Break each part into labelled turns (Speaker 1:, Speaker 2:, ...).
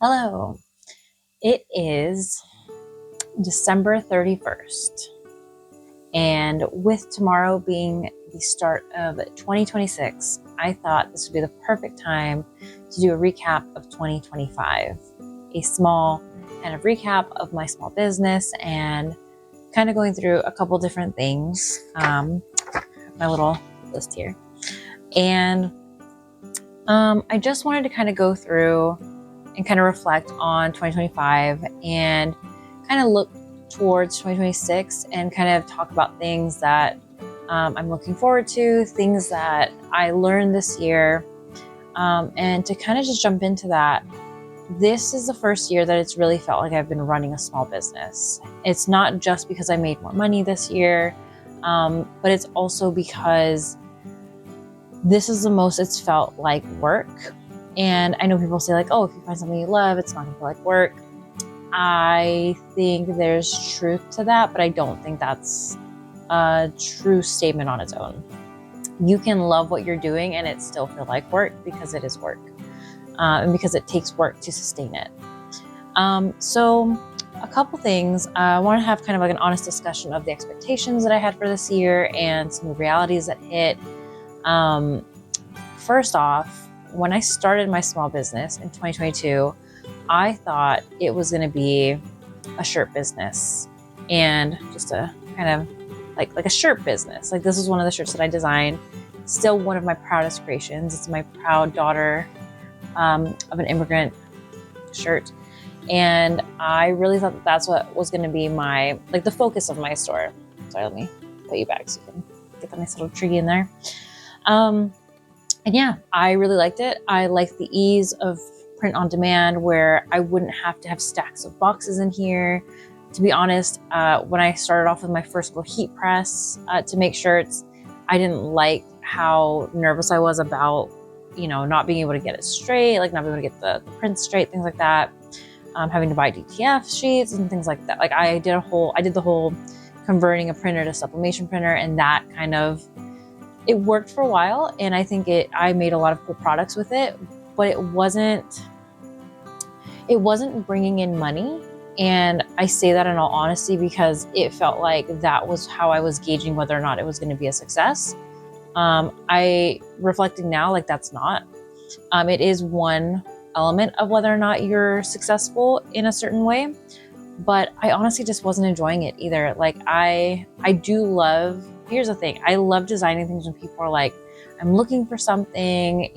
Speaker 1: Hello. It is December 31st, and with tomorrow being the start of 2026, I thought this would be the perfect time to do a recap of 2025, a small kind of recap of my small business and kind of going through a couple different things. My little list here. And I just wanted to kind of go through and kind of reflect on 2025 and kind of look towards 2026 and kind of talk about things that I'm looking forward to, things that I learned this year. And to kind of just jump into that, this is the first year that it's really felt like I've been running a small business. It's not just because I made more money this year, but it's also because this is the most it's felt like work. And I know people say like, oh, if you find something you love, it's not gonna feel like work. I think there's truth to that, but I don't think that's a true statement on its own. You can love what you're doing and it still feel like work because it is work, and because it takes work to sustain it. So a couple things. I want to have kind of like an honest discussion of the expectations that I had for this year and some of the realities that hit. First off, when I started my small business in 2022, I thought it was going to be a shirt business and just a kind of like a shirt business. Like this was one of the shirts that I designed. Still one of my proudest creations. It's my proud daughter of an immigrant shirt. And I really thought that's what was going to be my, like the focus of my store. Sorry, let me put you back so you can get the nice little tree in there. And yeah, I really liked it. I liked the ease of print on demand where I wouldn't have to have stacks of boxes in here. To be honest, when I started off with my first little heat press to make shirts, I didn't like how nervous I was about, not being able to get it straight, like not being able to get the print straight, things like that. Having to buy DTF sheets and things like that. Like I did the whole converting a printer to sublimation printer, and that kind of, it worked for a while, and I think I made a lot of cool products with it, but it wasn't bringing in money. And I say that in all honesty because it felt like that was how I was gauging whether or not it was going to be a success. I reflecting now, like that's not. It is one element of whether or not you're successful in a certain way, but I honestly just wasn't enjoying it either. Like I do love. Here's the thing. I love designing things when people are like, I'm looking for something,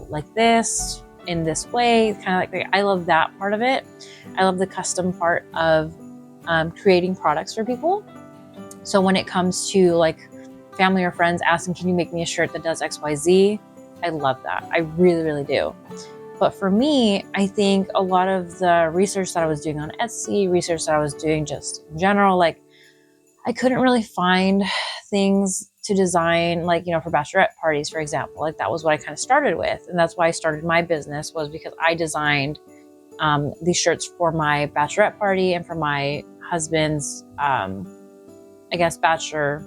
Speaker 1: like this, in this way, kind of like I love that part of it. I love the custom part of creating products for people. So when it comes to like family or friends asking, can you make me a shirt that does XYZ? I love that. I really, really do. But for me, I think a lot of the research that I was doing on Etsy, research that I was doing just in general, like I couldn't really find things to design, like, for bachelorette parties, for example. Like that was what I kind of started with. And that's why I started my business, was because I designed these shirts for my bachelorette party and for my husband's, bachelor,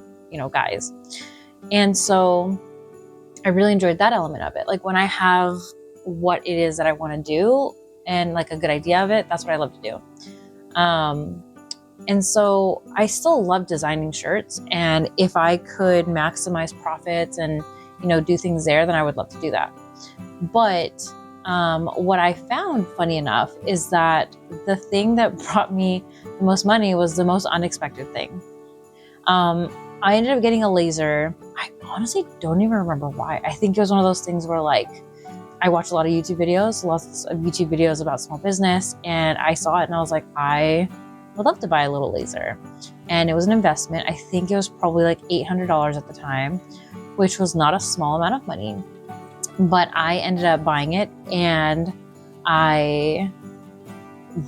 Speaker 1: guys. And so I really enjoyed that element of it. Like when I have what it is that I want to do and like a good idea of it, that's what I love to do. And so I still love designing shirts. And if I could maximize profits and, do things there, then I would love to do that. But what I found, funny enough, is that the thing that brought me the most money was the most unexpected thing. I ended up getting a laser. I honestly don't even remember why. I think it was one of those things where like, I watched lots of YouTube videos about small business, and I saw it and I was like, I would love to buy a little laser. And it was an investment. I think it was probably like $800 at the time, which was not a small amount of money. But I ended up buying it and I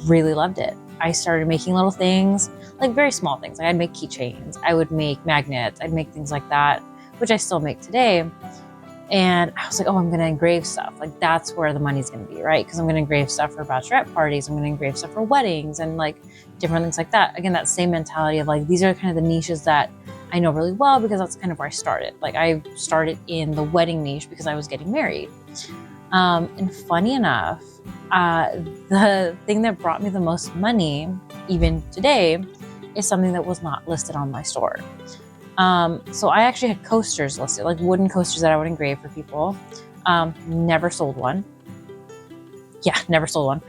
Speaker 1: really loved it. I started making little things, like very small things. Like I'd make keychains, I would make magnets, I'd make things like that, which I still make today. And I was like, oh, I'm going to engrave stuff. Like that's where the money's going to be, right? Because I'm going to engrave stuff for bachelorette parties. I'm going to engrave stuff for weddings and like different things like that. Again, that same mentality of like, these are kind of the niches that I know really well because that's kind of where I started. Like I started in the wedding niche because I was getting married. And funny enough, The thing that brought me the most money, even today, is something that was not listed on my store. So I actually had coasters listed, like wooden coasters that I would engrave for people. Never sold one. Yeah, never sold one.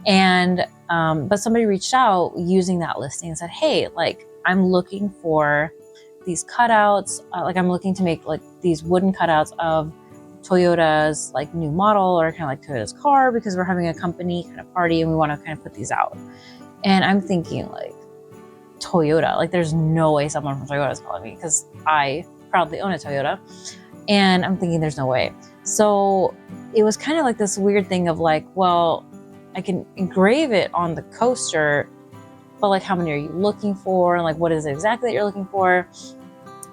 Speaker 1: And but somebody reached out using that listing and said, hey, like I'm looking for these cutouts. Like I'm looking to make like these wooden cutouts of Toyota's like new model, or kind of like Toyota's car, because we're having a company kind of party and we want to kind of put these out. And I'm thinking like, Toyota, like there's no way someone from Toyota is calling me, because I proudly own a Toyota. And I'm thinking there's no way. So it was kind of like this weird thing of like, well, I can engrave it on the coaster, but like how many are you looking for? And like, what is it exactly that you're looking for?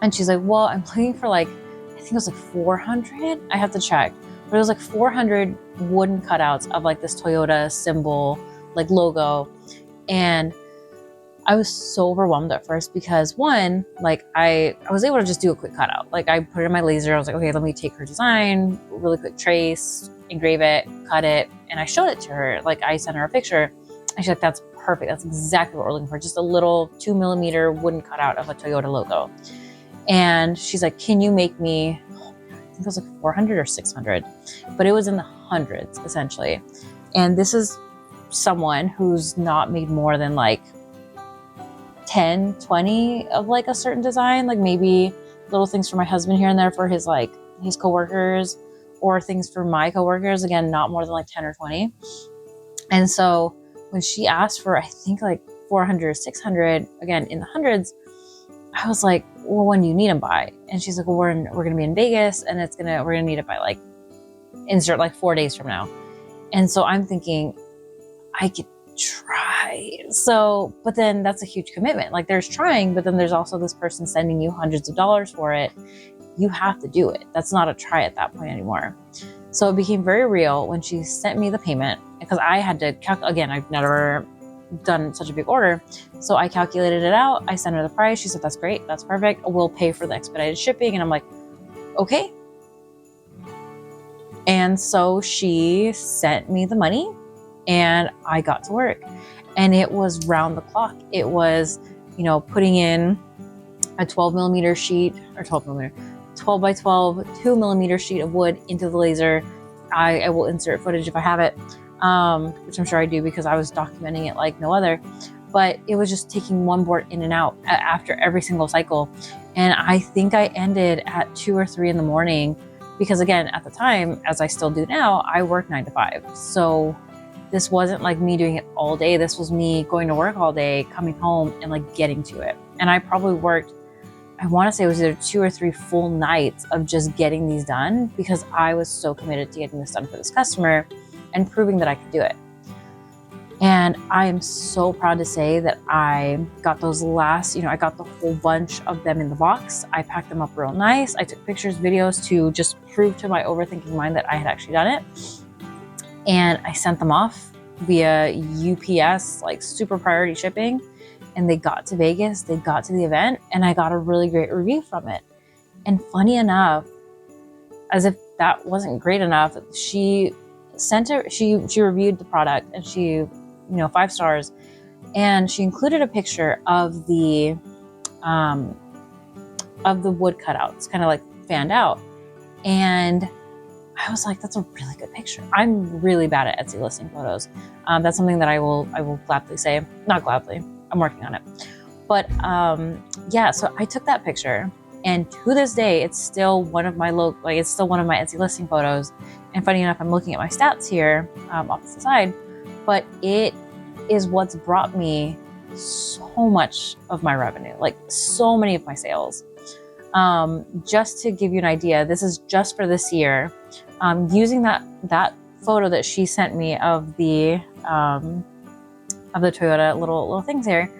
Speaker 1: And she's like, well, I'm looking for like, I think it was like 400. I have to check. But it was like 400 wooden cutouts of like this Toyota symbol, like logo. And I was so overwhelmed at first because one, like I was able to just do a quick cutout. Like I put it in my laser. I was like, okay, let me take her design, really quick trace, engrave it, cut it. And I showed it to her. Like I sent her a picture. And she's like, that's perfect. That's exactly what we're looking for. Just a little 2mm wooden cutout of a Toyota logo. And she's like, can you make me, I think it was like 400 or 600, but it was in the hundreds essentially. And this is someone who's not made more than like 10, 20 of like a certain design, like maybe little things for my husband here and there for his like his coworkers, or things for my coworkers, again, not more than like 10 or 20. And so when she asked for, I think like 400 or 600, again, in the hundreds, I was like, well, when do you need them by? And she's like, well, we're going to be in Vegas and we're going to need it by like, insert like 4 days from now. And so I'm thinking I could try. So, but then that's a huge commitment. Like there's trying, but then there's also this person sending you hundreds of dollars for it. You have to do it. That's not a try at that point anymore. So it became very real when she sent me the payment, because I had to again, I've never done such a big order. So I calculated it out. I sent her the price. She said, that's great. That's perfect. We'll pay for the expedited shipping. And I'm like, okay. And so she sent me the money and I got to work, and it was round the clock. It was, putting in a 12mm sheet, or 12 by 12, 2mm sheet of wood into the laser. I will insert footage if I have it, which I'm sure I do because I was documenting it like no other. But it was just taking one board in and out after every single cycle. And I think I ended at 2 or 3 in the morning because, again, at the time, as I still do now, I work 9 to 5. So this wasn't like me doing it all day. This was me going to work all day, coming home and like getting to it. And I probably worked, I want to say it was either 2 or 3 full nights of just getting these done, because I was so committed to getting this done for this customer and proving that I could do it. And I am so proud to say that I got those last, I got the whole bunch of them in the box. I packed them up real nice. I took pictures, videos to just prove to my overthinking mind that I had actually done it. And I sent them off via UPS, like super priority shipping. And they got to Vegas, they got to the event, and I got a really great review from it. And funny enough, as if that wasn't great enough, she reviewed the product, and she, 5 stars. And she included a picture of the wood cutouts, kind of like fanned out. And I was like, that's a really good picture. I'm really bad at Etsy listing photos. That's something that I will gladly say, not gladly, I'm working on it. But yeah, so I took that picture, and to this day, it's still one of my Etsy listing photos. And funny enough, I'm looking at my stats here off to the side, but it is what's brought me so much of my revenue, like so many of my sales. Just to give you an idea, this is just for this year. Using that photo that she sent me of the Toyota little things here,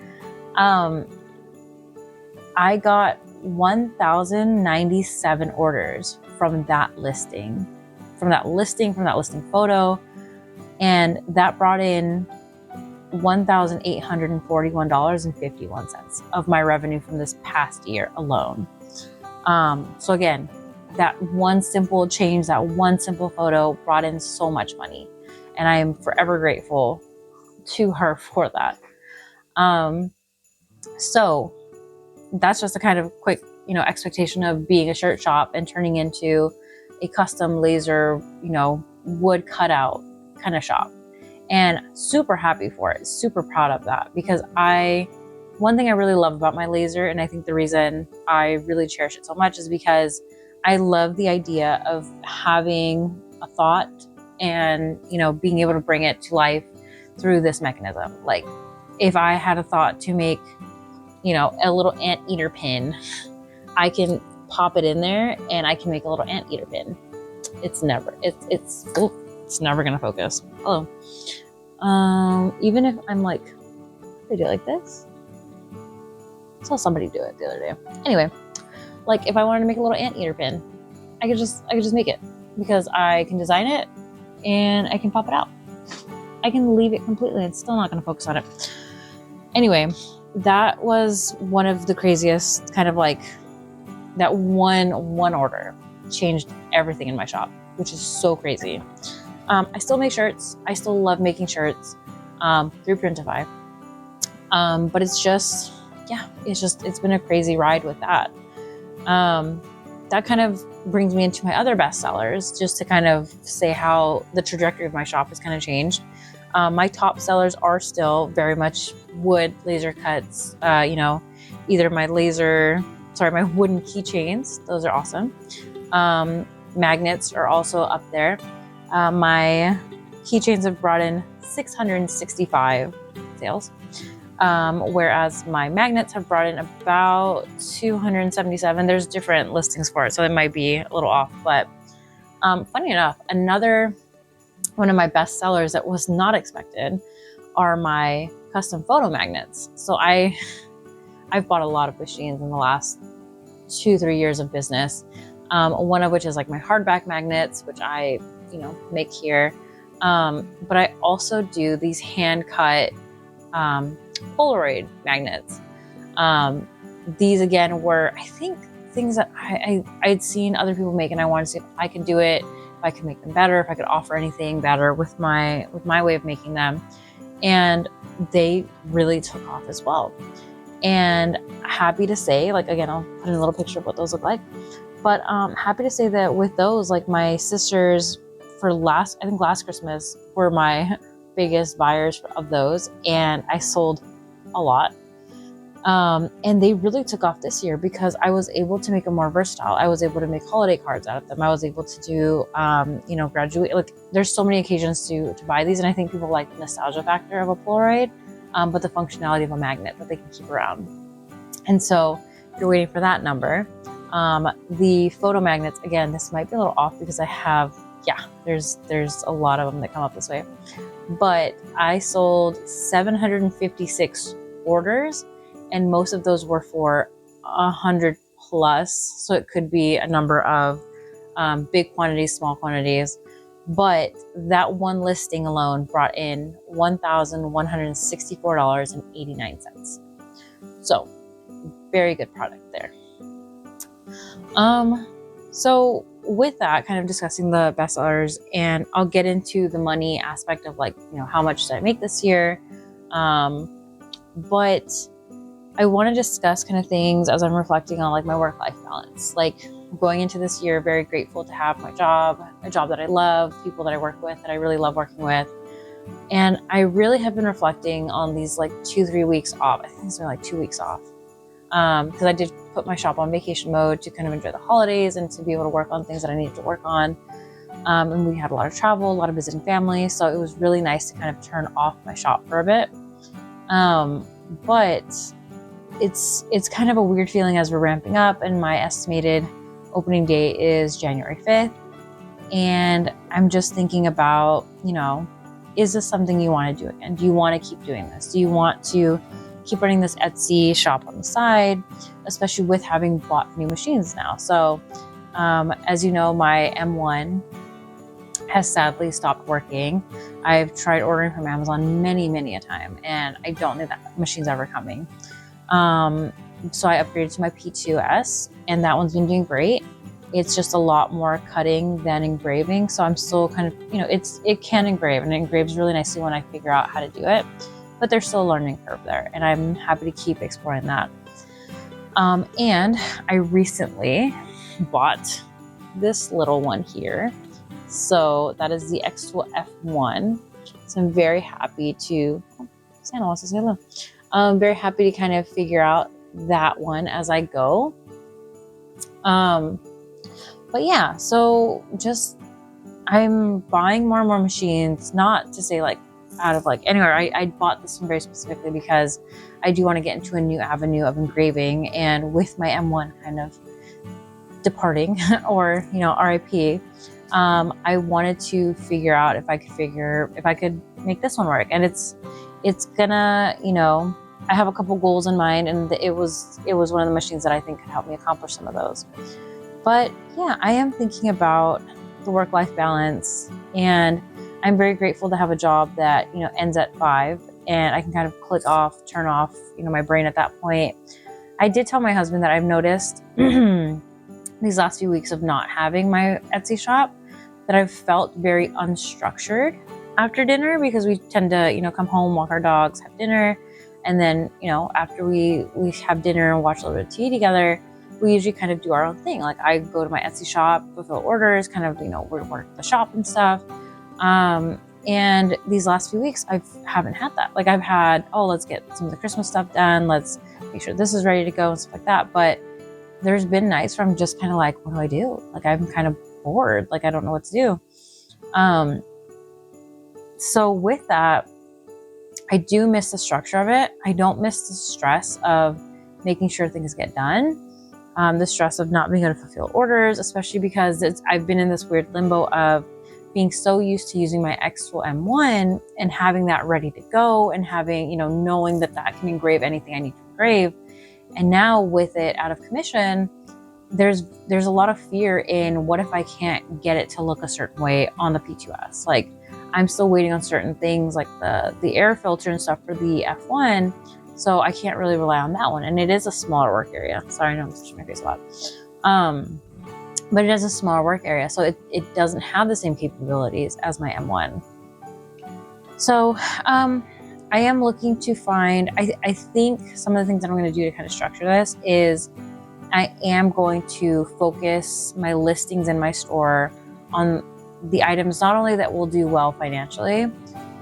Speaker 1: I got 1,097 orders from that listing photo, and that brought in $1,841.51 of my revenue from this past year alone. So again, that one simple change, that one simple photo brought in so much money. And I am forever grateful to her for that. So that's just a kind of quick, expectation of being a shirt shop and turning into a custom laser, wood cutout kind of shop. And super happy for it, super proud of that, because one thing I really love about my laser, and I think the reason I really cherish it so much, is because I love the idea of having a thought and, being able to bring it to life through this mechanism. Like if I had a thought to make, a little anteater pin, I can pop it in there and I can make a little anteater pin. It's never gonna focus. Hello. Even if I'm like, they do it like this. I saw somebody do it the other day. Anyway, like if I wanted to make a little anteater pin, I could just make it, because I can design it and I can pop it out. I can leave it completely. It's still not going to focus on it. Anyway, that was one of the craziest, kind of like that one order changed everything in my shop, which is so crazy. I still make shirts. I still love making shirts through Printify. But it's been a crazy ride with that. That kind of brings me into my other bestsellers, just to kind of say how the trajectory of my shop has kind of changed. My top sellers are still very much wood laser cuts, either my wooden keychains. Those are awesome. Magnets are also up there. My keychains have brought in 665 sales, whereas my magnets have brought in about 277. There's different listings for it, so it might be a little off. But funny enough, another one of my best sellers that was not expected are my custom photo magnets. So I've bought a lot of machines in the last 2-3 years of business. One of which is like my hardback magnets, which I, make here. But I also do these hand cut Polaroid magnets. These again were, I think, things that I'd seen other people make, and I wanted to see if I could do it, if I could make them better, if I could offer anything better with my way of making them. And they really took off as well. And happy to say, like, again, I'll put in a little picture of what those look like. But happy to say that with those, like my sisters for last Christmas were my biggest buyers of those. And I sold a lot. And they really took off this year because I was able to make them more versatile. I was able to make holiday cards out of them. I was able to do, graduate. Like there's so many occasions to buy these. And I think people like the nostalgia factor of a Polaroid, but the functionality of a magnet that they can keep around. And so if you're waiting for that number, the photo magnets, again, this might be a little off because I have, there's a lot of them that come up this way, but I sold 756 orders, and most of those were for 100 plus. So it could be a number of big quantities, small quantities, but that one listing alone brought in $1,164.89. So very good product there. So with that, kind of discussing the bestsellers, and I'll get into the money aspect of like, how much did I make this year? But I want to discuss kind of things as I'm reflecting on like my work-life balance. Like going into this year, very grateful to have a job that I love, people that I work with that I really love working with. And I really have been reflecting on these like 2-3 weeks off. I think it's been like 2 weeks off. Because I did put my shop on vacation mode to kind of enjoy the holidays and to be ip to work on things that I needed to work on. And we had a lot of travel, a lot of visiting family. So it was really nice to kind of turn off my shop for a bit. But it's kind of a weird feeling as we're ramping up, and my estimated opening date is January 5th. And I'm just thinking about, is this something you want to do again? Do you want to keep doing this? Do you want to keep running this Etsy shop on the side, especially with having bought new machines now? So, as you know, my M1 has sadly stopped working. I've tried ordering from Amazon many a time, and I don't think that machine's ever coming. So I upgraded to my P2S, and that one's been doing great. It's just a lot more cutting than engraving. So I'm still kind of, it can engrave, and it engraves really nicely when I figure out how to do it, but there's still a learning curve there, and I'm happy to keep exploring that. And I recently bought this little one here. So that is the Xtool F1. So I'm very happy to, Santa wants to say hello. I'm very happy to kind of figure out that one as I go. But yeah, so just, I'm buying more and more machines, not to say like out of like anywhere. I bought this one very specifically because I do want to get into a new avenue of engraving, and with my M1 kind of departing or, RIP, I wanted to figure out if I could make this one work. And it's gonna, I have a couple goals in mind, and it was one of the machines that I think could help me accomplish some of those. But yeah, I am thinking about the work-life balance, and I'm very grateful to have a job that, ends at 5, and I can kind of turn off, my brain at that point. I did tell my husband that I've noticed these last few weeks of not having my Etsy shop, that I've felt very unstructured after dinner, because we tend to, come home, walk our dogs, have dinner, and then, after we have dinner and watch a little bit of TV together, we usually kind of do our own thing. Like I go to my Etsy shop, fulfill orders, kind of, work the shop and stuff. And these last few weeks, I haven't had that. Like I've had, let's get some of the Christmas stuff done. Let's make sure this is ready to go and stuff like that. But there's been nights where I'm just kind of like, what do I do? Like I'm kind of bored. Like I don't know what to do. So with that, I do miss the structure of it. I don't miss the stress of making sure things get done. The stress of not being able to fulfill orders, especially because I've been in this weird limbo of being so used to using my Xtool M1 and having that ready to go, and having, knowing that can engrave anything I need to engrave. And now with it out of commission, there's a lot of fear in, what if I can't get it to look a certain way on the P2S? Like I'm still waiting on certain things, like the air filter and stuff for the F1. So I can't really rely on that one. And it is a smaller work area. Sorry, I know I'm touching my face a lot. But it is a smaller work area. So it doesn't have the same capabilities as my M1. So I am looking to find, I think some of the things that I'm going to do to kind of structure this is, I am going to focus my listings in my store on the items not only that will do well financially,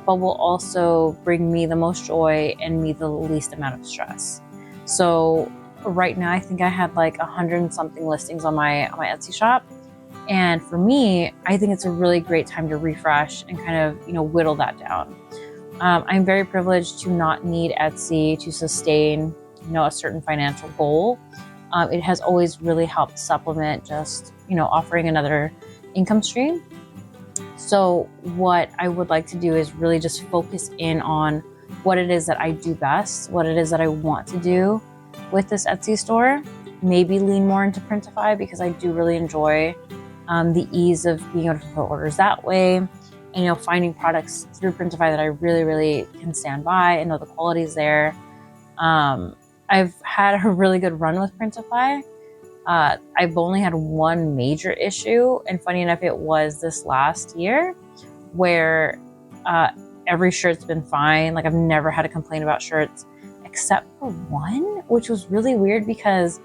Speaker 1: but will also bring me the most joy and me the least amount of stress. So right now, I think I had like 100 and something listings on my Etsy shop. And for me, I think it's a really great time to refresh and kind of, whittle that down. I'm very privileged to not need Etsy to sustain, a certain financial goal. It has always really helped supplement just, offering another income stream. So what I would like to do is really just focus in on what it is that I do best, what it is that I want to do with this Etsy store. Maybe lean more into Printify, because I do really enjoy the ease of being able to fulfill orders that way. And, finding products through Printify that I really, really can stand by and know the quality is there. I've had a really good run with Printify. I've only had one major issue, and funny enough, it was this last year, where every shirt's been fine. Like I've never had a complaint about shirts except for one, which was really weird, because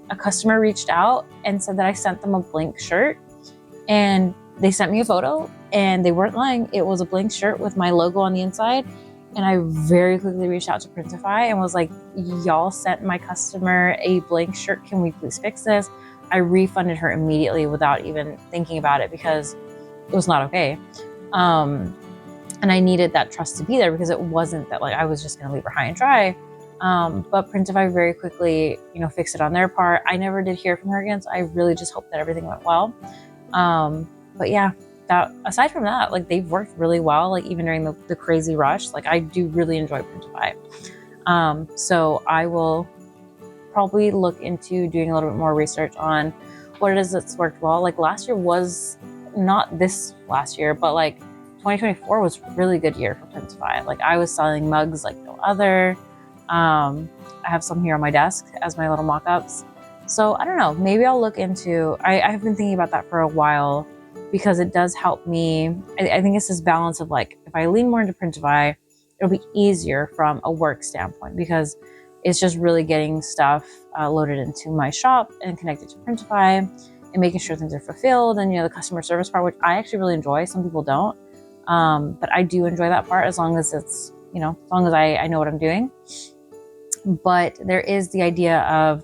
Speaker 1: a customer reached out and said that I sent them a blank shirt, and they sent me a photo, and they weren't lying. It was a blank shirt with my logo on the inside. And I very quickly reached out to Printify and was like, y'all sent my customer a blank shirt. Can we please fix this? I refunded her immediately without even thinking about it, because it was not okay. And I needed that trust to be there, because it wasn't that like I was just going to leave her high and dry. But Printify very quickly, fixed it on their part. I never did hear from her again, so I really just hope that everything went well. But yeah, that aside from that, like they've worked really well, like even during the crazy rush. Like I do really enjoy Printify. So I will probably look into doing a little bit more research on what it is that's worked well. Like last year was not this last year, but like 2024 was a really good year for Printify. Like I was selling mugs like no other. I have some here on my desk as my little mock-ups. So I don't know, maybe I'll look into, I've been thinking about that for a while because it does help me. I think it's this balance of like, if I lean more into Printify, it'll be easier from a work standpoint because it's just really getting stuff loaded into my shop and connected to Printify and making sure things are fulfilled. And, the customer service part, which I actually really enjoy. Some people don't. But I do enjoy that part as long as it's, as long as I know what I'm doing. But there is the idea of,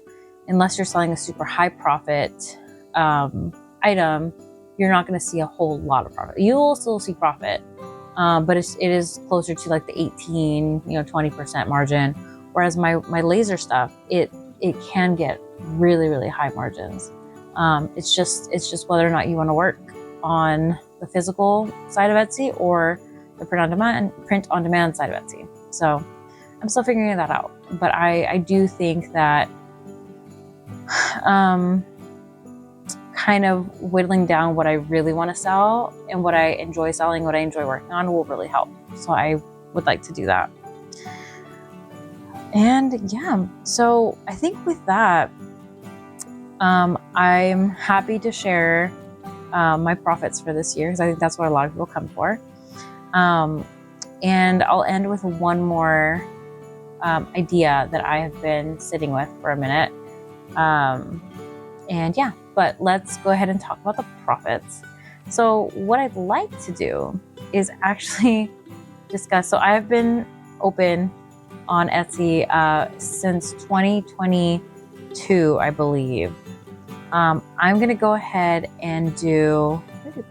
Speaker 1: unless you're selling a super high profit item, you're not going to see a whole lot of profit. You will still see profit, but it is closer to like the 18, 20% margin. Whereas my laser stuff, it can get really, really high margins. It's just whether or not you want to work on the physical side of Etsy or the print on demand side of Etsy. So I'm still figuring that out, but I do think that kind of whittling down what I really want to sell and what I enjoy selling, what I enjoy working on will really help. So I would like to do that. And yeah, so I think with that, I'm happy to share my profits for this year because I think that's what a lot of people come for. And I'll end with one more idea that I have been sitting with for a minute. And yeah, but let's go ahead and talk about the profits. So what I'd like to do is actually discuss. So I've been open on Etsy since 2022, I believe. I'm going to go ahead and do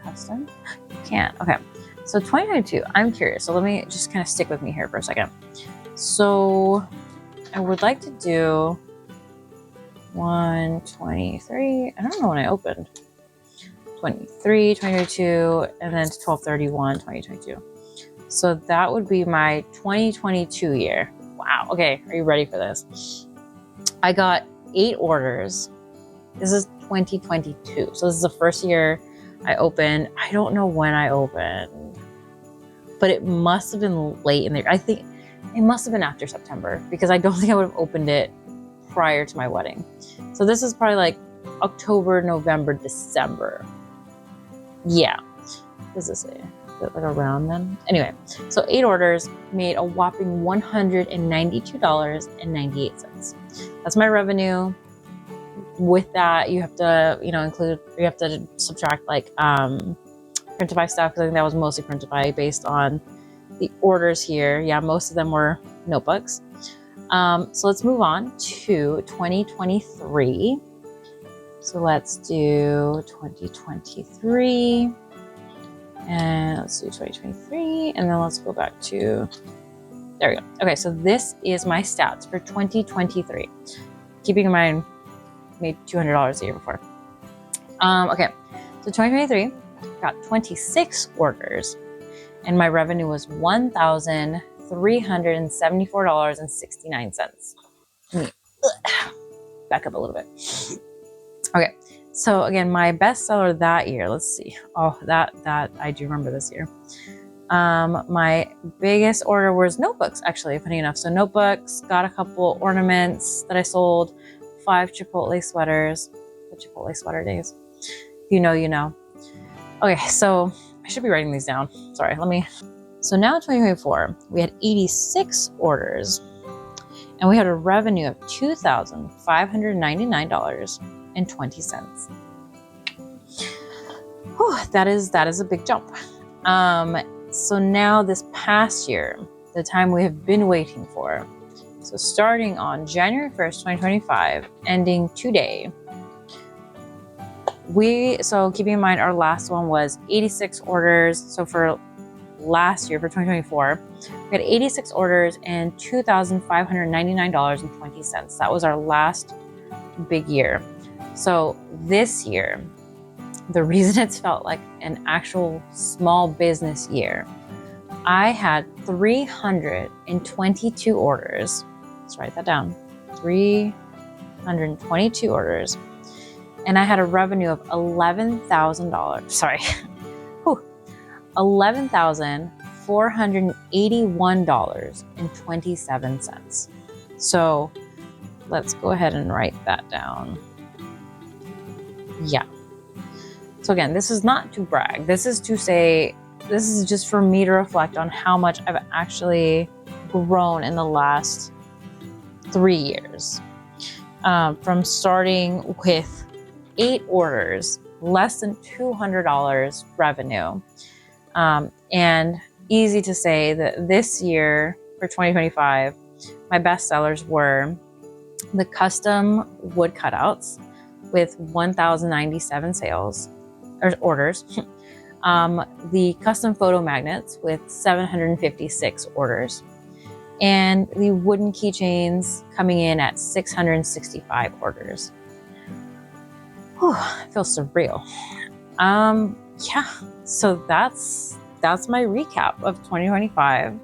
Speaker 1: custom. You can't. Okay. So 2022, I'm curious. So let me just kind of stick with me here for a second. So I would like to do 123. I don't know when I opened. 23, 2022, and then 12/31, 2022. So that would be my 2022 year. Wow. Okay. Are you ready for this? I got 8 orders. This is 2022. So this is the first year I opened. I don't know when I opened, but it must have been late in the year. I think it must have been after September because I don't think I would have opened it prior to my wedding. So this is probably like October, November, December. Yeah. What does this say? Is it like around then? Anyway, so 8 orders made a whopping $192.98. That's my revenue. With that, you have to, you have to subtract like Printify stuff because I think that was mostly Printify based on the orders here. Yeah, most of them were notebooks. So let's move on to 2023. So let's do 2023 and let's do 2023 and then let's go back to, there we go. Okay, so this is my stats for 2023. Keeping in mind, I made $200 the year before. Okay, so 2023 got 26 orders and my revenue was $1,374.69. Let me back up a little bit. Okay, so again, my bestseller that year, let's see. Oh, that I do remember this year. My biggest order was notebooks, actually, funny enough. So notebooks, got a couple ornaments that I sold, 5 Chipotle sweaters, the Chipotle sweater days. If you know, you know. Okay, so I should be writing these down. Sorry, so now 2024, we had 86 orders and we had a revenue of $2,599.20. Whew, that is a big jump. So now this past year, the time we have been waiting for. So starting on January 1st, 2025, ending today, so keeping in mind our last one was 86 orders. So for last year, for 2024, we had 86 orders and $2,599.20. That was our last big year. So this year, the reason it's felt like an actual small business year, I had 322 orders. Let's write that down. 322 orders. And I had a revenue of $11,000. Sorry. $11,481.27. So let's go ahead and write that down. yeah. So again, this is not to brag. This is to say, this is just for me to reflect on how much I've actually grown in the last 3 years. From starting with 8 orders, less than $200 revenue. And easy to say that this year for 2025, my best sellers were the custom wood cutouts with 1,097 sales or orders, the custom photo magnets with 756 orders, and the wooden keychains coming in at 665 orders. Whew, it feels surreal. Yeah, so that's my recap of 2025.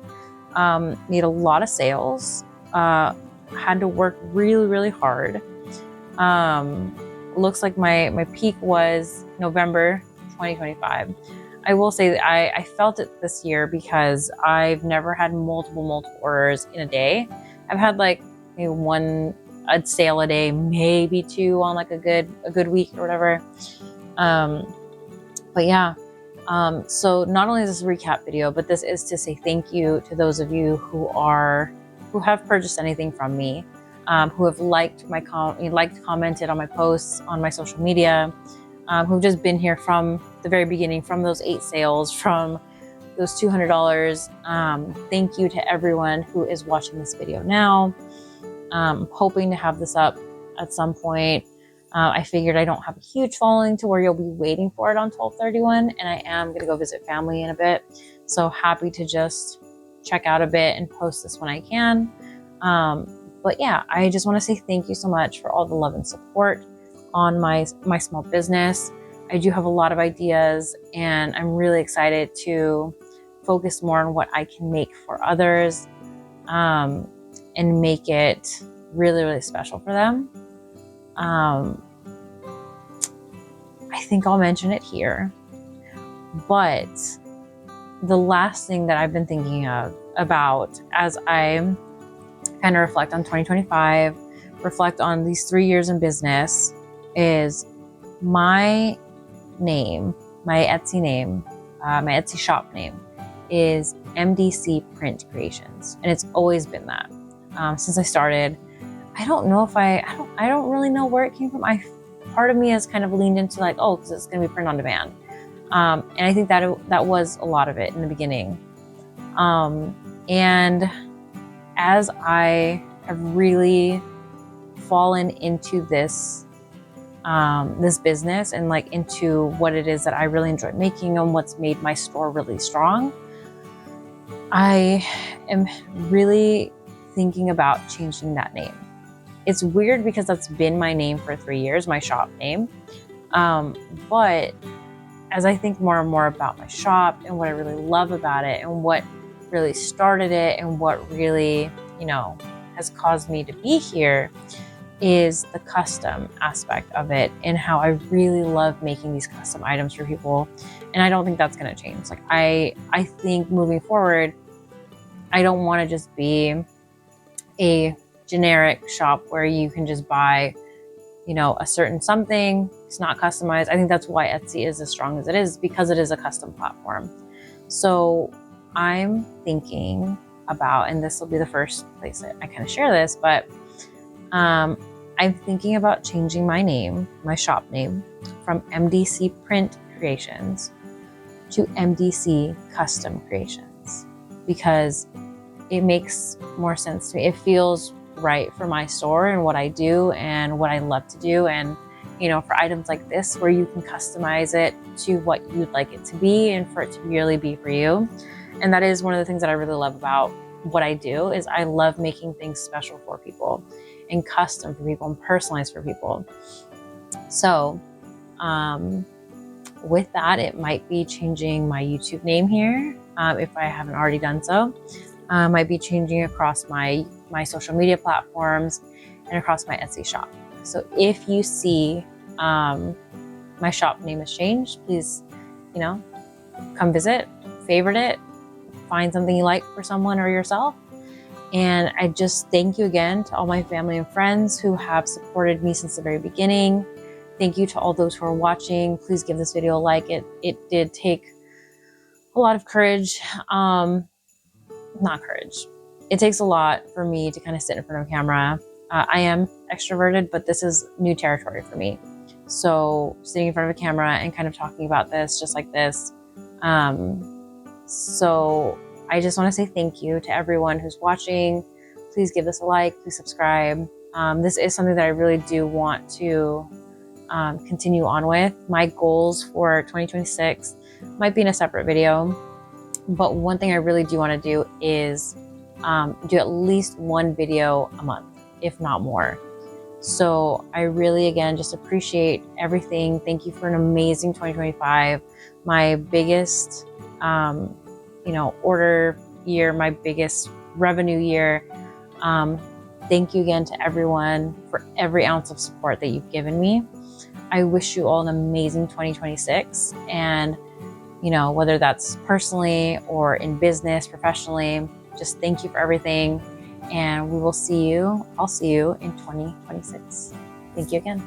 Speaker 1: Made a lot of sales, had to work really hard. Looks like my peak was November 2025. I will say that I felt it this year because I've never had multiple orders in a day. I've had like maybe one a sale a day, maybe 2 on like a good week or whatever. But yeah, so not only is this a recap video, but this is to say thank you to those of you who have purchased anything from me, who have commented on my posts on my social media, who've just been here from the very beginning, from those 8 sales, from those $200. Thank you to everyone who is watching this video now. Hoping to have this up at some point. I figured I don't have a huge following to where you'll be waiting for it on 12/31, and I am going to go visit family in a bit. So happy to just check out a bit and post this when I can. But yeah, I just want to say thank you so much for all the love and support on my small business. I do have a lot of ideas, and I'm really excited to focus more on what I can make for others, and make it really special for them. I think I'll mention it here, but the last thing that I've been thinking about as I kind of reflect on 2025, reflect on these 3 years in business, is my name, my Etsy name, my Etsy shop name is MDC Print Creations, and it's always been that since I started. I don't know if I don't really know where it came from. Part of me has kind of leaned into like, oh, because it's going to be print on demand, and I think that was a lot of it in the beginning. And as I have really fallen into this business and like into what it is that I really enjoy making and what's made my store really strong, I am really thinking about changing that name. It's weird because that's been my name for 3 years, my shop name. But as I think more and more about my shop and what I really love about it and what really started it and what really, has caused me to be here, is the custom aspect of it and how I really love making these custom items for people. And I don't think that's going to change. Like I think moving forward, I don't want to just be a generic shop where you can just buy, a certain something. It's not customized. I think that's why Etsy is as strong as it is, because it is a custom platform. So I'm thinking about, and this will be the first place that I kind of share this, but I'm thinking about changing my name, my shop name, from MDC Print Creations to MDC Custom Creations, because it makes more sense to me. It feels right for my store and what I do and what I love to do. And, for items like this where you can customize it to what you'd like it to be and for it to really be for you. And that is one of the things that I really love about what I do, is I love making things special for people and custom for people and personalized for people. So, with that, it might be changing my YouTube name here, if I haven't already done so. Might be changing across my social media platforms and across my Etsy shop. So if you see my shop name has changed, please, come visit, favorite it, find something you like for someone or yourself. And I just thank you again to all my family and friends who have supported me since the very beginning. Thank you to all those who are watching. Please give this video a like. It did take a lot of courage. Not courage. It takes a lot for me to kind of sit in front of a camera. I am extroverted, but this is new territory for me. So sitting in front of a camera and kind of talking about this just like this. So I just want to say thank you to everyone who's watching. Please give this a like, please subscribe. This is something that I really do want to continue on with. My goals for 2026 might be in a separate video, but one thing I really do want to do is do at least one video a month, if not more. So I really, again, just appreciate everything. Thank you for an amazing 2025. My biggest, order year, my biggest revenue year. Thank you again to everyone for every ounce of support that you've given me. I wish you all an amazing 2026. And, whether that's personally or in business, professionally, just thank you for everything. And I'll see you in 2026. Thank you again.